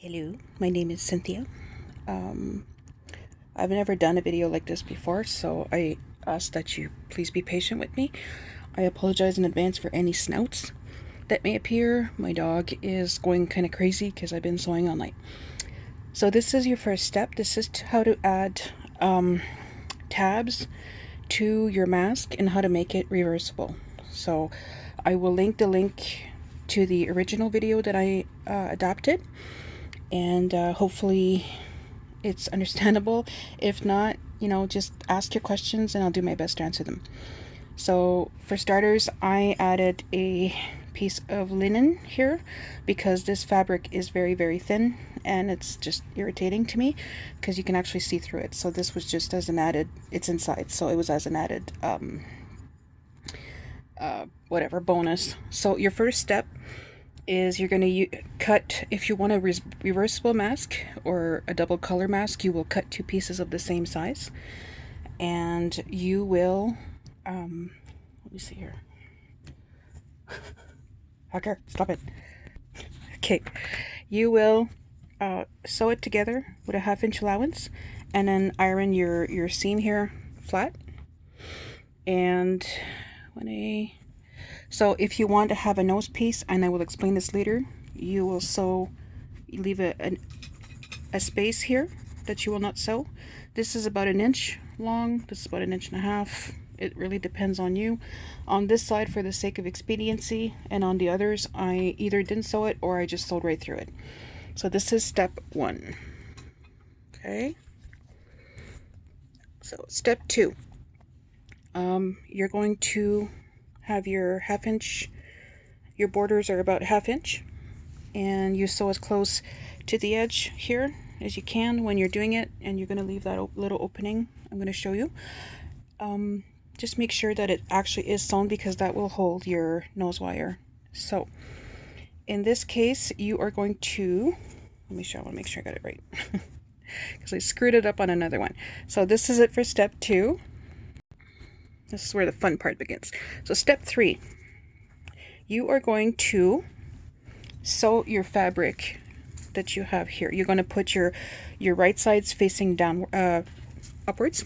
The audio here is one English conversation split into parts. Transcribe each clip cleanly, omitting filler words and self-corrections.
Hello, my name is Cynthia. I've never done a video like this before, so I ask that you please be patient with me. I apologize in advance for any snouts that may appear. My dog is going kind of crazy because I've been sewing all night. So this is your first step. This is how to add tabs to your mask and how to make it reversible. So I will link the link to the original video that I adapted, and hopefully it's understandable. If not, just ask your questions and I'll do my best to answer them. So for starters, I added a piece of linen here because this fabric is very, very thin and it's just irritating to me because you can actually see through it. So this was just as an added, it's inside, so it was as an added whatever bonus. So your first step is you're going to cut, if you want a reversible mask or a double color mask, you will cut two pieces of the same size, and you will let me see here. Hacker, stop it. Okay, you will sew it together with a 1/2 inch allowance and then iron your seam here flat. And so if you want to have a nose piece, and I will explain this later, you will leave a space here that you will not sew. This is about 1 inch long. This is about 1.5 inches. It really depends on you. On this side, for the sake of expediency, and on the others, I either didn't sew it or I just sewed right through it. So this is step 1. Okay. So step 2. You're going to have your 1/2 inch, your borders are about 1/2 inch, and you sew as close to the edge here as you can when you're doing it, and you're going to leave that little opening I'm going to show you. Just make sure that it actually is sewn because that will hold your nose wire. So in this case, you are going to, I want to make sure I got it right because I screwed it up on another one. So this is it for step 2. This is where the fun part begins. So step 3, you are going to sew your fabric that you have here. You're going to put your right sides facing down, upwards.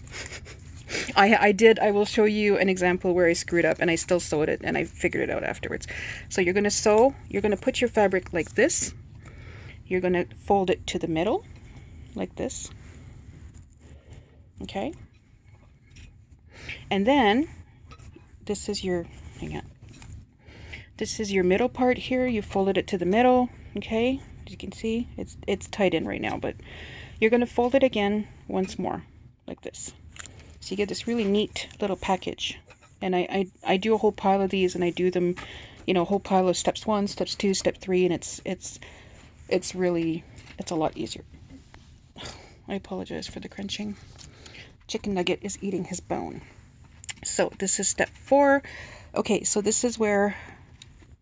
I will show you an example where I screwed up and I still sewed it and I figured it out afterwards. So you're going to put your fabric like this. You're going to fold it to the middle like this. Okay. And then this is your, this is your middle part here. You folded it to the middle. Okay. As you can see, it's tied in right now, but you're going to fold it again once more like this. So you get this really neat little package. And I do a whole pile of these, and I do them, a whole pile of steps 1, steps 2, step 3, and it's really, it's a lot easier. I apologize for the crunching. Chicken Nugget is eating his bone. So this is step 4. Okay, so this is where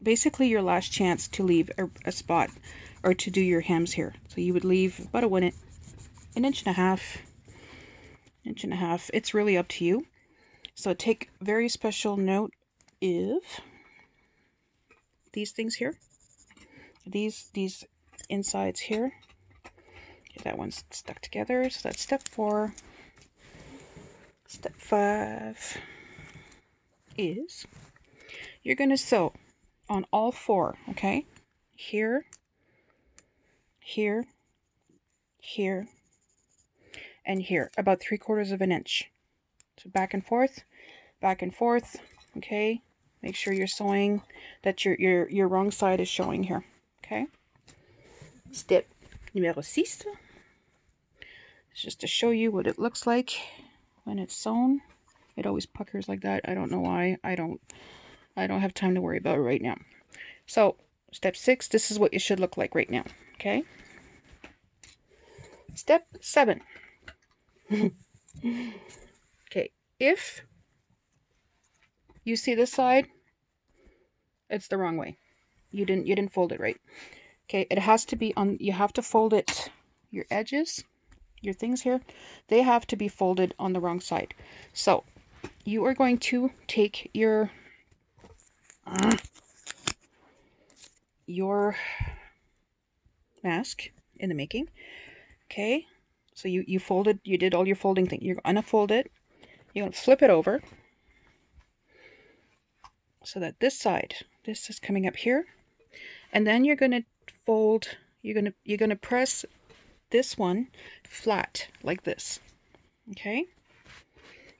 basically your last chance to leave a spot or to do your hems here. So you would leave about 1.5 inches. It's really up to you. So take very special note of these things here. These insides here. Okay, that one's stuck together. So that's step 4. Step 5 is you're going to sew on all 4, okay? Here, here, here, and here, about 3/4 inch. So back and forth, okay? Make sure you're sewing that your wrong side is showing here, okay? Step numéro 6. It's just to show you what it looks like when it's sewn. It always puckers like that. I don't know why. I don't have time to worry about it right now. So step 6, this is what it should look like right now, okay? Step 7. Okay, if you see this side, it's the wrong way. You didn't fold it right. Okay, it has to be on, you have to fold it, your edges, your things here, they have to be folded on the wrong side. So you are going to take your mask in the making. Okay, so you folded, you did all your folding thing. You're gonna fold it. You're gonna flip it over so that this side, this is coming up here, and then you're gonna fold. You're gonna press this one flat like this. Okay,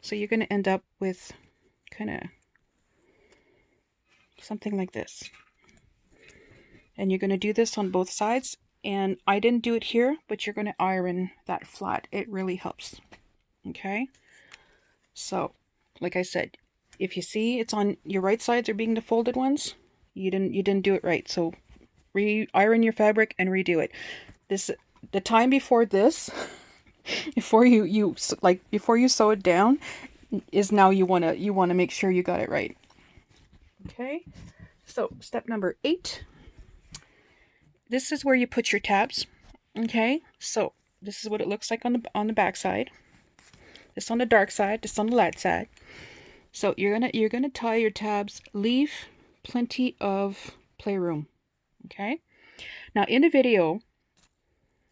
so you're gonna end up with kind of something like this, and you're gonna do this on both sides. And I didn't do it here, but you're gonna iron that flat. It really helps. Okay, so like I said, if you see it's on your right sides are being the folded ones, you didn't do it right. So iron your fabric and redo it. The time before this, before you sew it down, is now you want to make sure you got it right. Okay, so step number 8. This is where you put your tabs. Okay, so this is what it looks like on the back side. This on the dark side, this on the light side. So you're gonna tie your tabs. Leave plenty of playroom. Okay. Now in the video,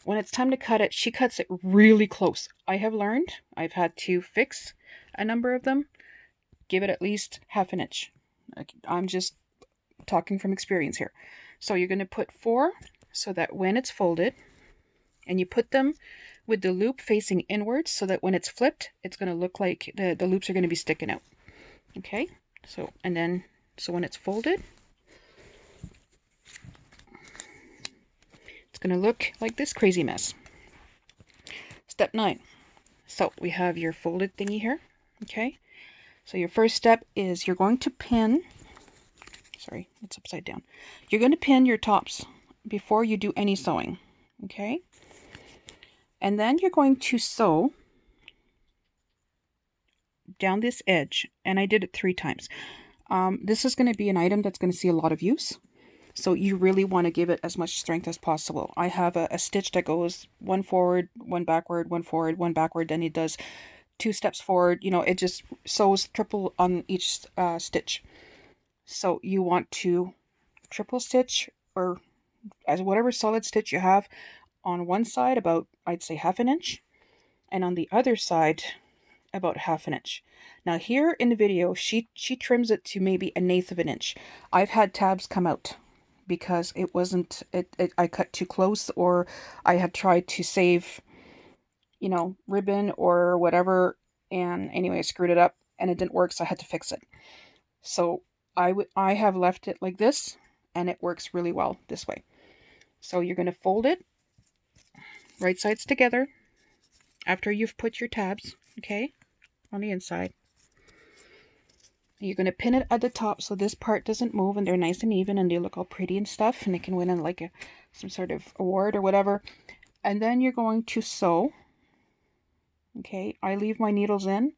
when it's time to cut it, she cuts it really close. I have learned. I've had to fix a number of them. Give it at least ½ inch. I'm just talking from experience here. So you're gonna put 4 so that when it's folded, and you put them with the loop facing inwards so that when it's flipped, it's going to look like the loops are going to be sticking out. Okay, so when it's folded, it's going to look like this crazy mess. Step 9. So we have your folded thingy here. Okay, so your first step is you're going to pin, sorry, it's upside down. You're going to pin your tops before you do any sewing. Okay, and then you're going to sew down this edge, and I did it 3 times. This is going to be an item that's going to see a lot of use, so you really want to give it as much strength as possible. I have a stitch that goes 1 forward, 1 backward, 1 forward, 1 backward, then it does 2 steps forward. You know, it just sews triple on each stitch. So you want to triple stitch, or as whatever solid stitch you have on one side, about, I'd say, ½ inch, and on the other side about ½ inch. Now here in the video, she trims it to maybe 1/8 of an inch. I've had tabs come out because it wasn't, I cut too close, or I had tried to save, you know, ribbon or whatever, and anyway, I screwed it up and it didn't work, so I had to fix it. So I have left it like this, and it works really well this way. So you're going to fold it right sides together after you've put your tabs, okay, on the inside. You're going to pin it at the top so this part doesn't move, and they're nice and even, and they look all pretty and stuff, and they can win in like some sort of award or whatever. And then you're going to sew. Okay, I leave my needles in.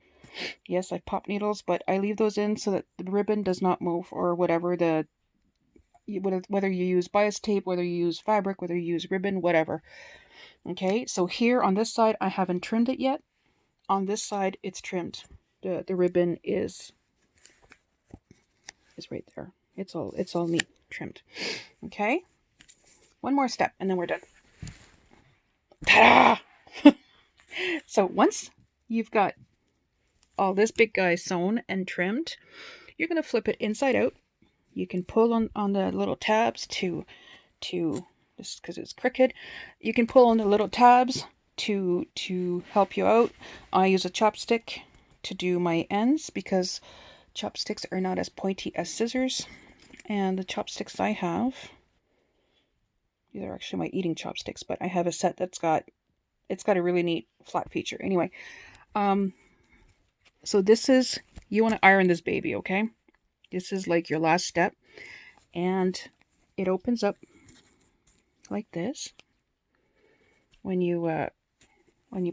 Yes, I've popped needles, but I leave those in so that the ribbon does not move, or whatever, whether you use bias tape, whether you use fabric, whether you use ribbon, whatever. Okay, so here on this side, I haven't trimmed it yet. On this side, it's trimmed. The ribbon is right there. It's all neat trimmed. Okay, one more step and then we're done. Ta-da! So once you've got all this big guy sewn and trimmed, you're going to flip it inside out. You can pull on the little tabs to this, because it's crooked. You can pull on the little tabs to help you out. I use a chopstick to do my ends because chopsticks are not as pointy as scissors, and the chopsticks I have, these are actually my eating chopsticks, but I have a set that's got a really neat flat feature. Anyway, so this is, you want to iron this baby, okay? This is like your last step, and it opens up like this. When you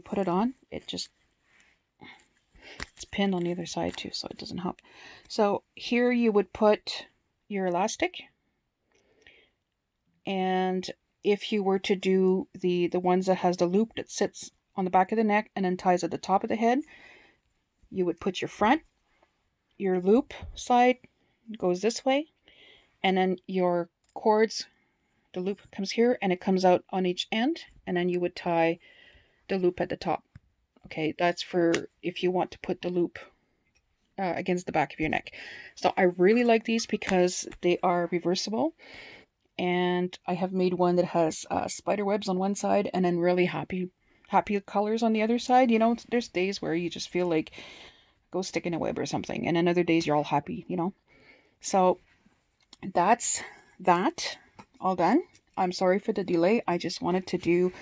put it on, it's pinned on the other side too, so it doesn't hop. So here you would put your elastic, and if you were to do the ones that has the loop that sits on the back of the neck and then ties at the top of the head, you would put your front, your loop side goes this way, and then your cords The loop comes here and it comes out on each end, and then you would tie the loop at the top. Okay, that's for if you want to put the loop against the back of your neck. So I really like these because they are reversible, and I have made one that has spider webs on one side and then really happy colors on the other side. You know, there's days where you just feel like go stick in a web or something, and then other days you're all happy, you know. So that's that all done. I'm sorry for the delay. I just wanted to do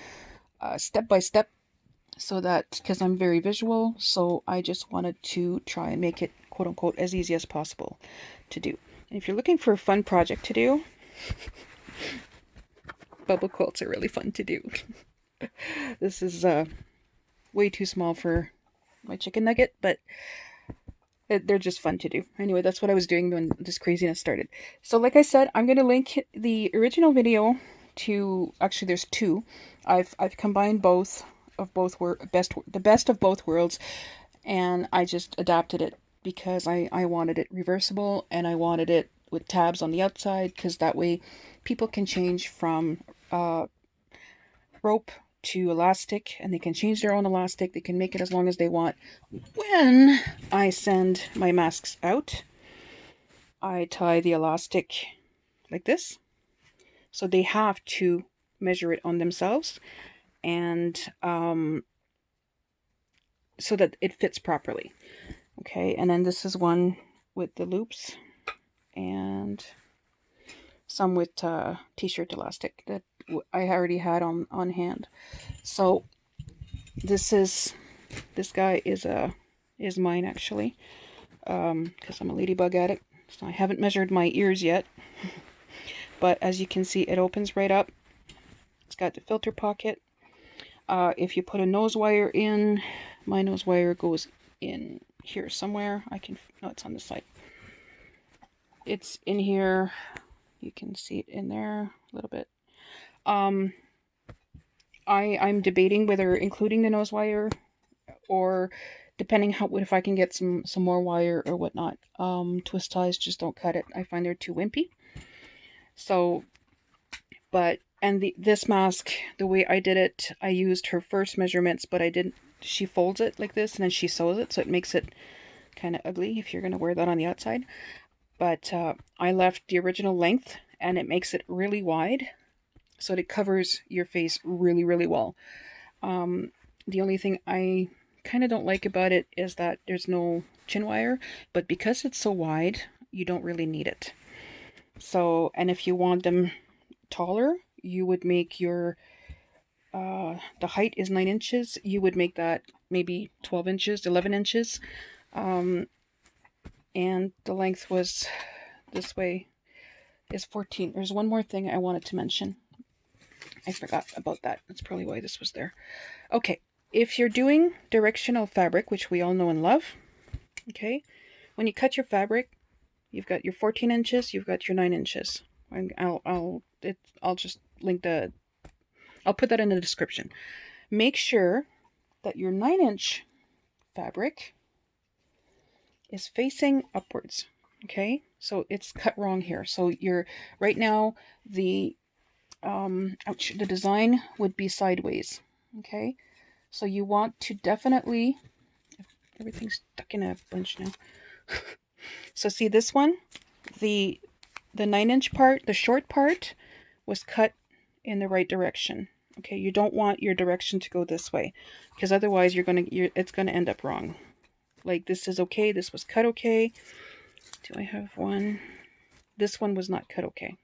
step by step, so that because I'm very visual, so I just wanted to try and make it quote unquote as easy as possible to do. And if you're looking for a fun project to do, bubble quilts are really fun to do. This is way too small for my chicken nugget, but they're just fun to do. Anyway, that's what I was doing when this craziness started. So like I said, I'm going to link the original video to, actually there's two. I've combined both of the best of both worlds, and I just adapted it because I wanted it reversible, and I wanted it with tabs on the outside, because that way people can change from rope to elastic, and they can change their own elastic. They can make it as long as they want. When I send my masks out, I tie the elastic like this, so they have to measure it on themselves, and so that it fits properly. Okay, and then this is one with the loops, and some with t-shirt elastic that I already had on hand. So this guy is mine, actually, because I'm a ladybug at it. So I haven't measured my ears yet, but as you can see, it opens right up. It's got the filter pocket. If you put a nose wire in, my nose wire goes in here somewhere. No, it's on the side. It's in here. You can see it in there a little bit. I'm debating whether including the nose wire, or depending if I can get some more wire or whatnot. Twist ties just don't cut it. I find they're too wimpy. So, this mask, the way I did it, I used her first measurements, but she folds it like this and then she sews it, so it makes it kind of ugly if you're going to wear that on the outside. But I left the original length, and it makes it really wide, so it covers your face really, really well. The only thing I kind of don't like about it is that there's no chin wire, but because it's so wide, you don't really need it. So, and if you want them taller, you would make your the height is 9 inches. You would make that maybe 12 inches, 11 inches. And the length was this way is 14. There's one more thing I wanted to mention. I forgot about that. That's probably why this was there. Okay, if you're doing directional fabric, which we all know and love, okay, when you cut your fabric, you've got your 14 inches, you've got your 9 inches. I'll just link I'll put that in the description. Make sure that your 9-inch fabric is facing upwards. Okay, so it's cut wrong here. So right now the design would be sideways. Okay, so you want to definitely, everything's stuck in a bunch now. So see this one, the 9-inch part, the short part, was cut in the right direction. Okay, you don't want your direction to go this way, because otherwise it's gonna end up wrong. Like, this is okay, this was cut okay. Do I have one? This one was not cut okay,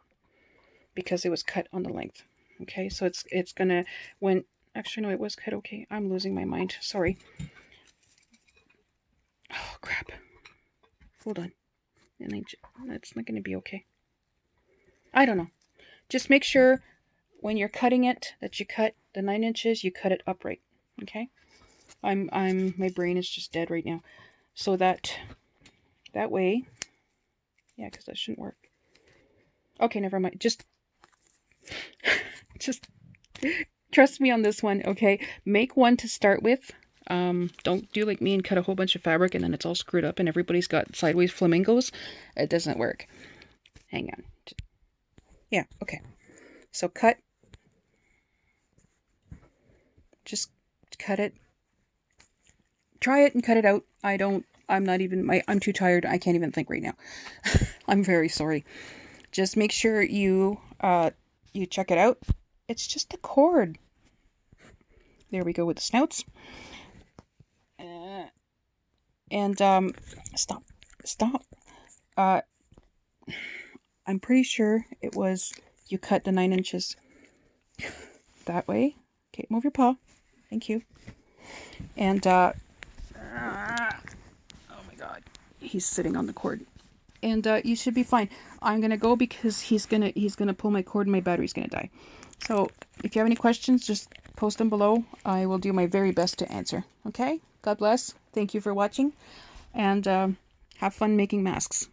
because it was cut on the length. Okay, so it's gonna, actually no, it was cut okay. I'm losing my mind, sorry. Oh crap, hold on. And it's not gonna be okay. I don't know. Just make sure when you're cutting it that you cut the 9 inches, you cut it upright. Okay, my brain is just dead right now. So that way, yeah, because that shouldn't work. Okay, never mind. Just trust me on this one, okay? Make one to start with. Don't do like me and cut a whole bunch of fabric and then it's all screwed up and everybody's got sideways flamingos. It doesn't work. Hang on. Yeah, okay. So cut. Just cut it. Try it and cut it out. I'm too tired. I can't even think right now. I'm very sorry. Just make sure you check it out. It's just a cord. There we go with the snouts. And stop. I'm pretty sure it was you cut the 9 inches that way. Okay, move your paw. Thank you. And oh my God, he's sitting on the cord. And you should be fine. I'm gonna go because he's gonna pull my cord and my battery's gonna die. So if you have any questions, just post them below. I will do my very best to answer. Okay? God bless. Thank you for watching, and have fun making masks.